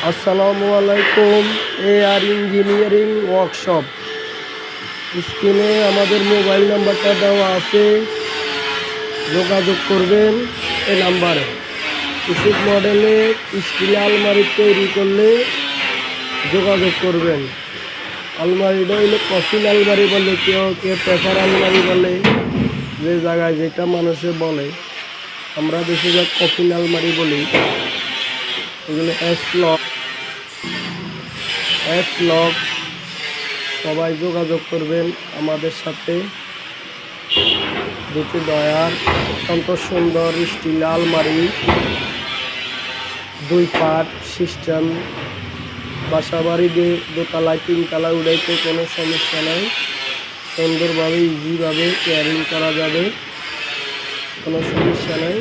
আসসালামু আলাইকুম। AR engineering workshop. স্ক্রিনে আমাদের মোবাইল নাম্বারটা দেওয়া আছে, যোগাযোগ করবেন এই নাম্বারে। কিছু মডেলে স্টিল আলমারি তৈরি করলে যোগাযোগ করবেন। আলমারিটা হইলে কফিন আলমারি বলে, কেউ পেপার আলমারি বলে, যে জায়গায় যেটা মানুষে বলে। আমরা বেশিরভাগ কফিন আলমারি বলি। এগুলো এস লক। সবাই যোগাযোগ করবেন আমাদের সাথে। দুটি ডয়ার, অত্যন্ত সুন্দর স্টিল আলমারি, 2 পার্ট সিস্টেম। বাসাবাড়ি দোতলায় 3 তলা উঠাইতে কোনো সমস্যা নাই। সুন্দরভাবে ইজিভাবে কেয়ারিং করা যাবে, কোনো সমস্যা নাই।